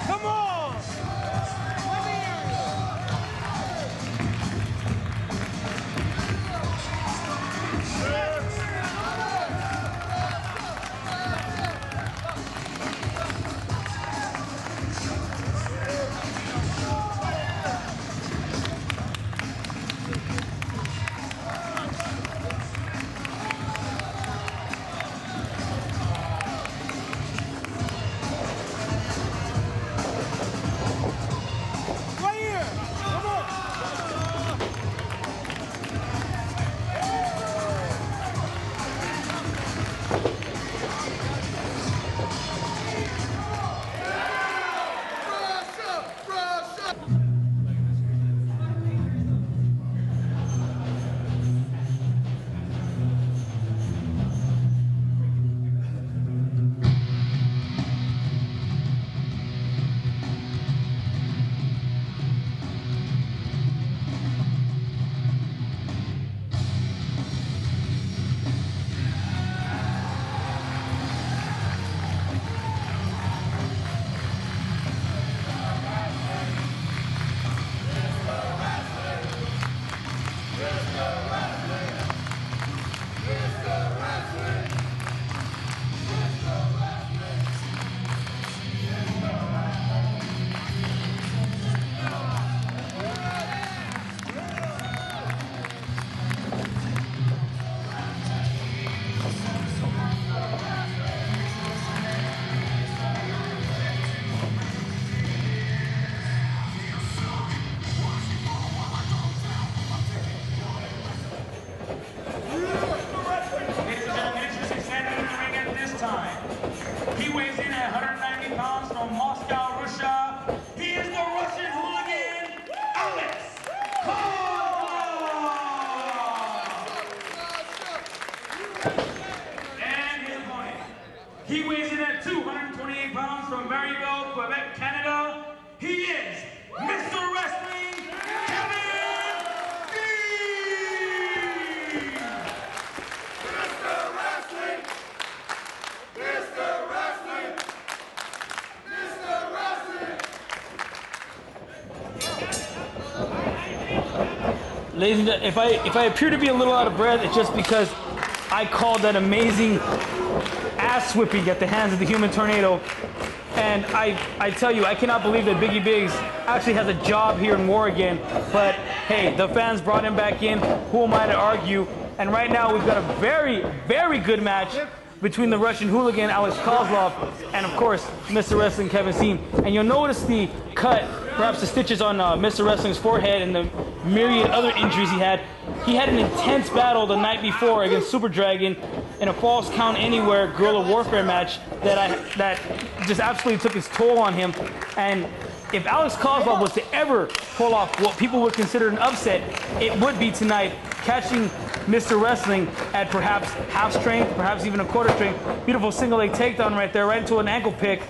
Come on! He weighs in at 190 pounds from Moscow, Russia. He is the Russian hooligan, Alex Koslov. And his opponent. He weighs in at 228 pounds from Marieville, Quebec, Canada. He is Mr. Wrestling, Kevin Steen. Mr. Wrestling! Mr. Wrestling! Mr. Wrestling! Ladies and gentlemen, if I appear to be a little out of breath, it's just because I called that amazing ass whipping at the hands of the Human Tornado. And I tell you, I cannot believe that Biggie Biggs actually has a job here in War again. But hey, the fans brought him back in. Who am I to argue? And right now we've got a very, very good match between the Russian hooligan Alex Koslov and of course Mr. Wrestling Kevin Steen. And you'll notice the cut, perhaps the stitches on Mr. Wrestling's forehead and the myriad other injuries he had. He had an intense battle the night before against Super Dragon in a Falls Count Anywhere guerrilla warfare match that just absolutely took its toll on him. And if Alex Koslov was to ever pull off what people would consider an upset, it would be tonight, catching Mr. Wrestling at perhaps half strength, perhaps even a quarter strength. Beautiful single leg takedown right there, right into an ankle pick.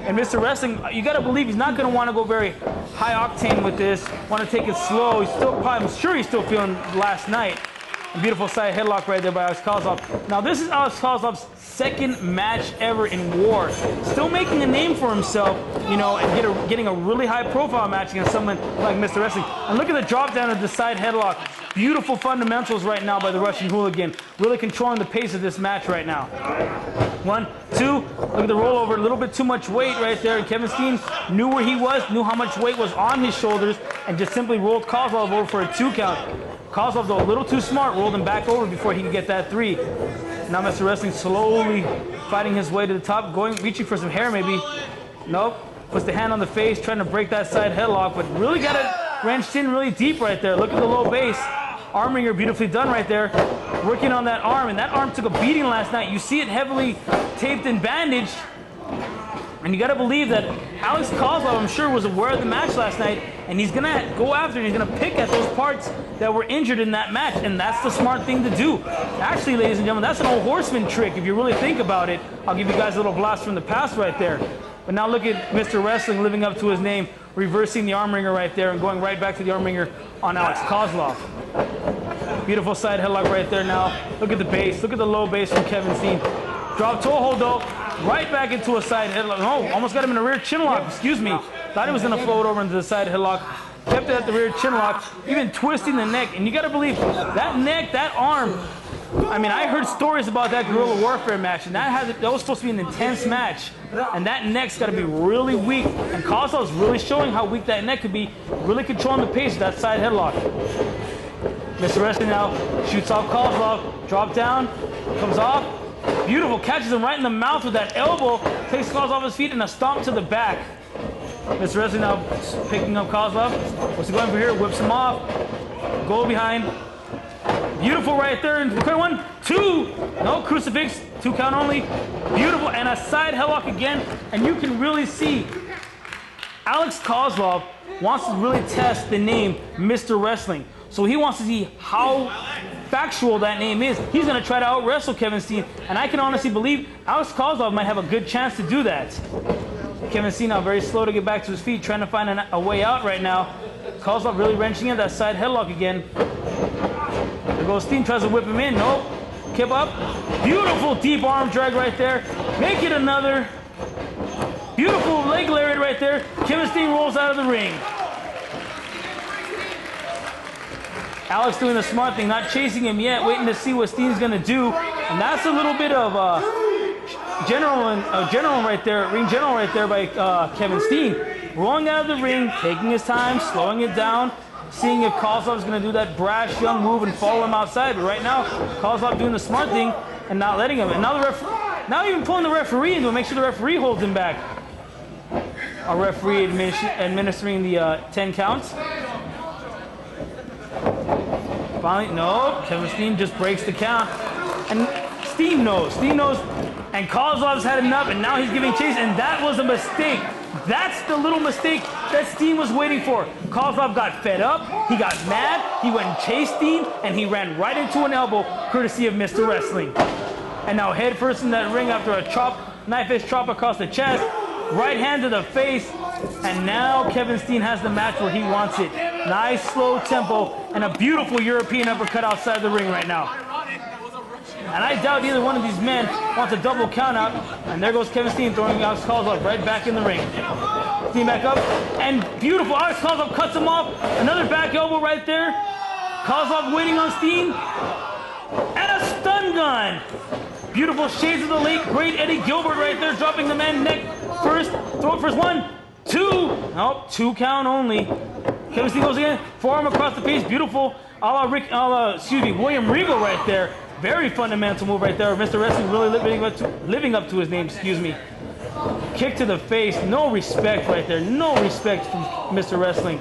And Mr. Wrestling, you gotta believe he's not gonna wanna go very high octane with this, wanna take it slow. He's still probably, I'm sure he's still feeling last night. A beautiful side headlock right there by Alex Koslov. Now this is Alex Kozlov's second match ever in War. Still making a name for himself, you know, and getting a really high profile match against someone like Mr. Wrestling. And look at the drop down of the side headlock. Beautiful fundamentals right now by the Russian hooligan. Really controlling the pace of this match right now. 1, 2, look at the rollover, a little bit too much weight right there. And Kevin Steen knew where he was, knew how much weight was on his shoulders, and just simply rolled Koslov over for a 2 count. Koslov, though, a little too smart, rolled him back over before he could get that 3. Now Mr. Wrestling slowly fighting his way to the top, reaching for some hair maybe. Nope, puts the hand on the face, trying to break that side headlock, but really got it wrenched in really deep right there. Look at the low base. Arm wringer beautifully done right there. Working on that arm, and that arm took a beating last night. You see it heavily taped and bandaged. And you got to believe that Alex Koslov, I'm sure, was aware of the match last night, and he's going to go after and he's going to pick at those parts that were injured in that match, and that's the smart thing to do. Actually, ladies and gentlemen, that's an old horseman trick if you really think about it. I'll give you guys a little blast from the past right there. But now look at Mr. Wrestling living up to his name, reversing the arm wringer right there and going right back to the arm wringer on Alex Koslov. Beautiful side headlock right there now. Look at the base. Look at the low base from Kevin Steen. Drop toe hold though. Right back into a side headlock. No, almost got him in a rear chin lock. Excuse me. Thought he was going to float over into the side headlock. Kept it at the rear chin lock. Even twisting the neck. And you got to believe that neck, that arm. I mean, I heard stories about that guerrilla warfare match, and that was supposed to be an intense match. And that neck's got to be really weak. And Koslov's really showing how weak that neck could be, really controlling the pace of that side headlock. Mr. Wrestling now shoots off Koslov, drop down, comes off. Beautiful, catches him right in the mouth with that elbow, takes Koslov off his feet and a stomp to the back. Mr. Wrestling now picking up Koslov. What's he going for here? Whips him off. Go behind. Beautiful right there. And 1, 2. No, crucifix. 2 count only. Beautiful. And a side headlock again. And you can really see Alex Koslov wants to really test the name Mr. Wrestling. So he wants to see how factual that name is. He's going to try to out-wrestle Kevin Steen. And I can honestly believe Alex Koslov might have a good chance to do that. Kevin Steen now very slow to get back to his feet, trying to find a way out right now. Koslov really wrenching in that side headlock again. There goes Steen, tries to whip him in. Nope. Kip up. Beautiful deep arm drag right there. Make it another. Beautiful leg lariat right there. Kevin Steen rolls out of the ring. Alex doing the smart thing, not chasing him yet, waiting to see what Steen's going to do. And that's a little bit of ring general right there by Kevin Steen. Rolling out of the ring, taking his time, slowing it down, seeing if Kozlov's going to do that brash young move and follow him outside. But right now, Koslov doing the smart thing and not letting him. And now even pulling the referee into it, make sure the referee holds him back. Our referee administering the 10 counts. Finally, no, Kevin Steen just breaks the count. And Steen knows, and Kozlov's had enough, and now he's giving chase, and that was a mistake. That's the little mistake that Steen was waiting for. Koslov got fed up, he got mad, he went and chased Steen, and he ran right into an elbow, courtesy of Mr. Wrestling. And now head first in that ring after a knife-edge chop across the chest, right hand to the face, and now Kevin Steen has the match where he wants it. Nice slow tempo, and a beautiful European uppercut outside the ring right now. And I doubt either one of these men wants a double count out. And there goes Kevin Steen throwing Alex Koslov right back in the ring. Steen back up, and beautiful. Alex Koslov cuts him off. Another back elbow right there. Koslov waiting on Steen. And a stun gun. Beautiful shades of the late great Eddie Gilbert right there, dropping the man neck first. Throw it first. 1, 2. Nope, 2 count only. Kevin Steen goes again. Forearm across the face. Beautiful. William Regal right there. Very fundamental move right there. Mr. Wrestling really living up to his name, excuse me. Kick to the face. No respect right there. No respect from Mr. Wrestling.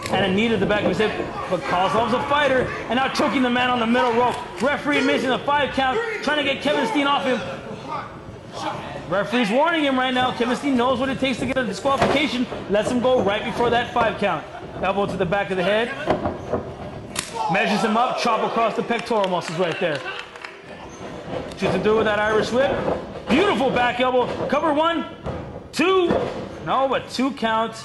And a knee to the back of his hip. But Kozlov's a fighter. And now choking the man on the middle rope. Referee missing a 5 count. Trying to get Kevin Steen off him. Referee's warning him right now. Kevin Steen knows what it takes to get a disqualification. Lets him go right before that 5 count. Elbow to the back of the head. Measures him up, chop across the pectoral muscles right there. Shoots him through with that Irish whip. Beautiful back elbow. Cover 1, 2. No, but 2 counts.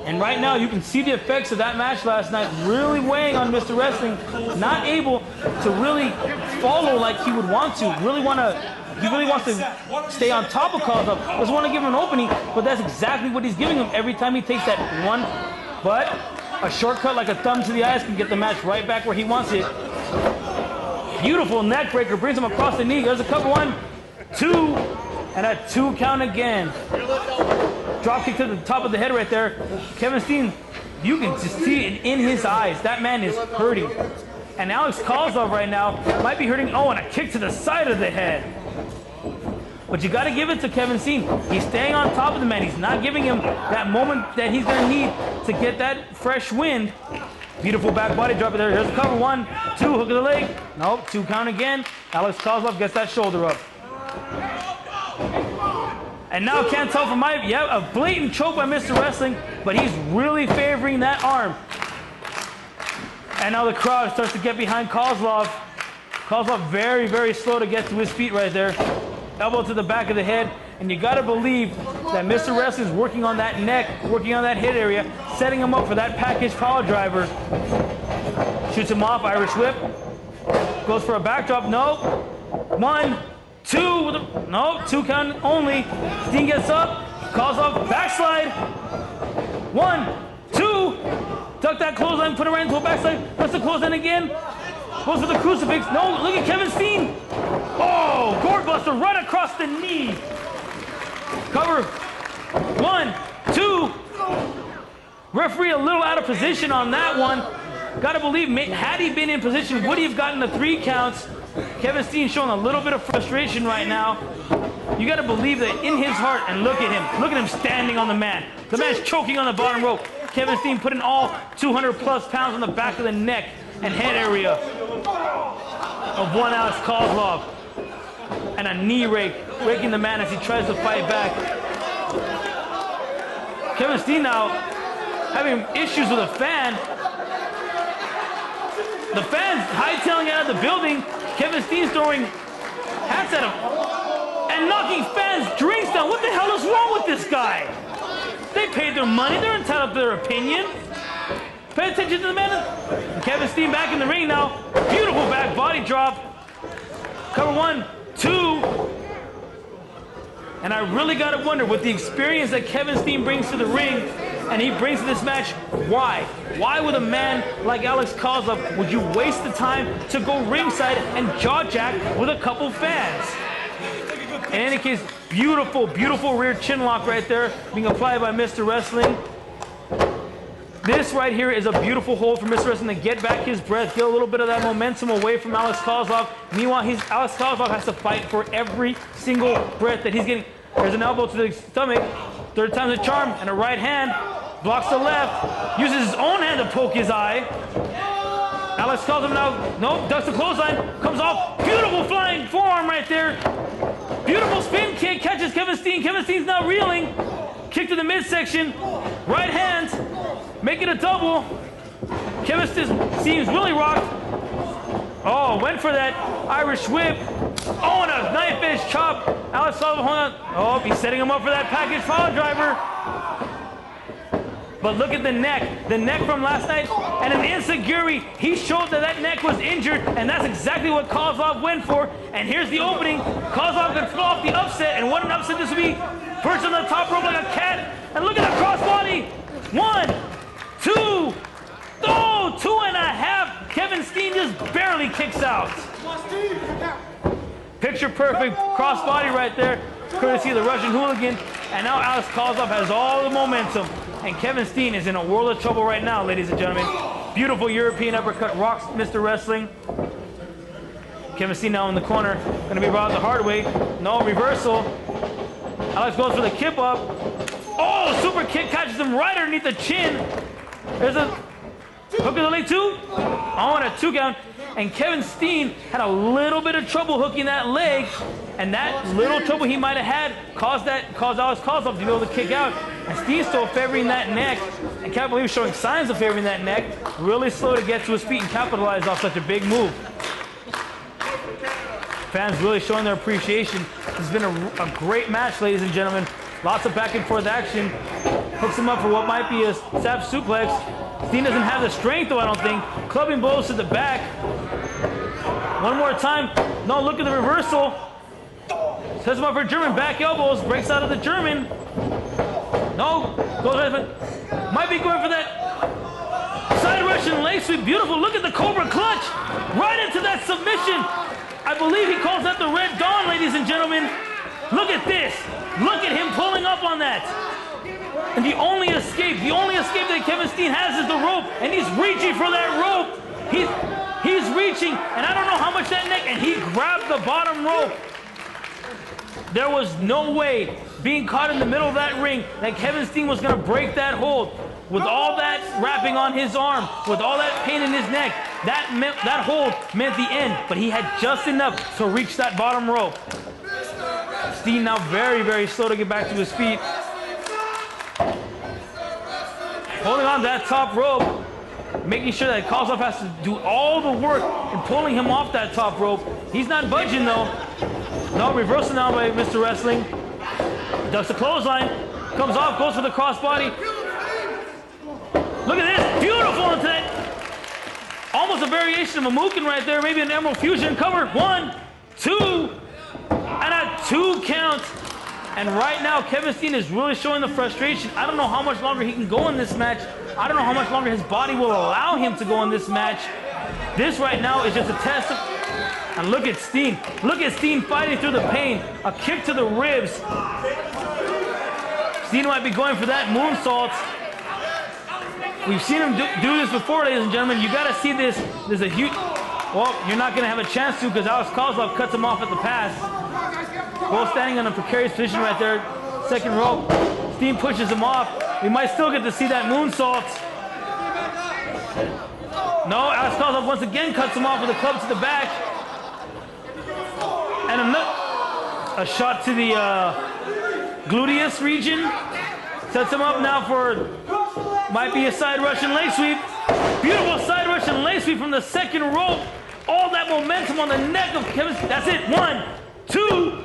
And right now you can see the effects of that match last night really weighing on Mr. Wrestling. Not able to really follow like he would want to. He really wants to stay on top of Koslov. Doesn't want to give him an opening, but that's exactly what he's giving him every time he takes that one. But a shortcut like a thumb to the eyes can get the match right back where he wants it. Beautiful neck breaker, brings him across the knee. There's a cover 1, 2, and a 2 count again. Drop kick to the top of the head right there. Kevin Steen, you can just see it in his eyes. That man is hurting. And Alex Koslov right now might be hurting. Oh, and a kick to the side of the head. But you got to give it to Kevin Steen. He's staying on top of the man. He's not giving him that moment that he's going to need to get that fresh wind. Beautiful back body drop there. Here's the cover 1, 2, hook of the leg. Nope, 2 count again. Alex Koslov gets that shoulder up. And now can't tell from a blatant choke by Mr. Wrestling, but he's really favoring that arm. And now the crowd starts to get behind Koslov. Koslov very, very slow to get to his feet right there. Elbow to the back of the head, and you gotta believe that Mr. Wrestling is working on that neck, working on that head area, setting him up for that package power driver. Shoots him off, Irish whip. Goes for a backdrop, no. 1, 2, no, 2 count only. Steen gets up, Koslov backslide. 1, 2, duck that clothesline, put it right into a backslide, press the clothesline again. Goes for the crucifix, no, look at Kevin Steen. Oh, gourd buster right across the knee. Cover, 1, 2. Referee a little out of position on that one. Gotta believe, had he been in position, would he have gotten the 3 counts? Kevin Steen showing a little bit of frustration right now. You gotta believe that in his heart, and look at him standing on the mat. The man's choking on the bottom rope. Kevin Steen putting all 200 plus pounds on the back of the neck and head area of one Alex Koslov. And a knee rake, raking the man as he tries to fight back. Kevin Steen now having issues with a fan. The fans hightailing out of the building. Kevin Steen's throwing hats at him and knocking fans' drinks down. What the hell is wrong with this guy? They paid their money. They're entitled to their opinion. Pay attention to the man. Kevin Steen back in the ring now. Beautiful back body drop. Cover 1, 2. And I really got to wonder, with the experience that Kevin Steen brings to the ring and he brings to this match, why? Why would a man like Alex Koslov, would you waste the time to go ringside and jaw jack with a couple fans? In any case, beautiful, beautiful rear chin lock right there being applied by Mr. Wrestling. This right here is a beautiful hold for Mr. Wrestling to get back his breath, get a little bit of that momentum away from Alex Koslov. Meanwhile, Alex Koslov has to fight for every single breath that he's getting. There's an elbow to the stomach, 3rd time's a charm, and a right hand. Blocks the left, uses his own hand to poke his eye. Alex Koslov now, nope, ducks the clothesline, comes off. Beautiful flying forearm right there. Beautiful spin kick, catches Kevin Steen. Kevin Steen's now reeling. Kick to the midsection, right hand, make it a double. Kevin Steen's really rocked. Oh, went for that Irish whip. Oh, and a knife edge chop. Alex Koslov, hold on. Oh, he's setting him up for that package power driver. But look at the neck from last night, and an enziguri. He showed that neck was injured, and that's exactly what Koslov went for. And here's the opening. Koslov can pull off the upset, and what an upset this would be. Perched on the top rope like a cat, and look at the crossbody. 1, 2, oh, 2.5. Kevin Steen just barely kicks out. Picture perfect crossbody right there, courtesy of the Russian hooligan. And now Alex Koslov has all the momentum. And Kevin Steen is in a world of trouble right now, ladies and gentlemen. Beautiful European uppercut rocks Mr. Wrestling. Kevin Steen now in the corner, gonna be brought the hard way. No, reversal. Alex goes for the kip up. Oh, super kick catches him right underneath the chin. There's a hook of the leg 2. Oh, and a 2 count. And Kevin Steen had a little bit of trouble hooking that leg. And that little trouble he might have had caused Alex Koslov to be able to kick out. And Steen's still favoring that neck. And can't believe he's showing signs of favoring that neck. Really slow to get to his feet and capitalize off such a big move. Fans really showing their appreciation. It's been a great match, ladies and gentlemen. Lots of back and forth action. Hooks him up for what might be a sap suplex. Steen doesn't have the strength, though, I don't think. Clubbing blows to the back. One more time. No, look at the reversal. Sets him up for German back elbows. Breaks out of the German. No. Goes right for... Might be going for that side Russian leg sweep. Beautiful. Look at the Cobra clutch. Right into that submission. I believe he calls that the Red Dawn, ladies and gentlemen. Look at this. Look at him pulling up on that. And the only escape that Kevin Steen has is the rope. And he's reaching for that rope. He's reaching, and I don't know how much that neck, and he grabbed the bottom rope. There was no way, being caught in the middle of that ring, that Kevin Steen was gonna break that hold. With all that wrapping on his arm, with all that pain in his neck, that hold meant the end, but he had just enough to reach that bottom rope. Steen now very, very slow to get back to his feet. Holding on to that top rope, making sure that Koslov has to do all the work in pulling him off that top rope. He's not budging though. No, reversal now by Mr. Wrestling. Ducks the clothesline, comes off, goes for the crossbody. almost a variation of a Mukin right there. Maybe an Emerald Fusion cover. 1, 2, and a 2 count. And right now, Kevin Steen is really showing the frustration. I don't know how much longer he can go in this match. I don't know how much longer his body will allow him to go in this match. This right now is just a test of... And look at Steen. Look at Steen fighting through the pain. A kick to the ribs. Steen might be going for that moonsault. We've seen him do this before, ladies and gentlemen. You got to see this. There's a huge... Well, you're not going to have a chance to because Alex Koslov cuts him off at the pass. Both standing in a precarious position right there. Second rope. Steen pushes him off. We might still get to see that moonsault. No, Alex Koslov once again cuts him off with a club to the back. And a shot to the gluteus region. Sets him up now for, might be a side Russian leg sweep. Beautiful side Russian leg sweep from the second rope. All that momentum on the neck of Kevin. That's it. 1, 2.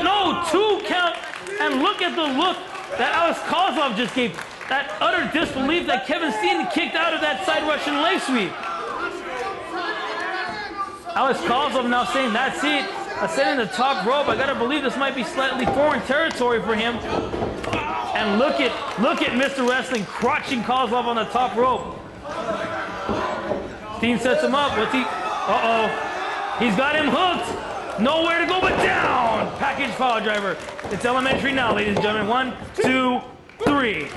No, 2 count. And look at the look that Alex Koslov just gave. That utter disbelief that Kevin Steen kicked out of that side Russian leg sweep. Alex Koslov now saying, that's it. Ascending the top rope. I gotta believe this might be slightly foreign territory for him. And look at Mr. Wrestling crotching Koslov on the top rope. Steen sets him up. What's he? Uh-oh. He's got him hooked. Nowhere to go but down. Package power driver. It's elementary now, ladies and gentlemen. 1, 2, 3.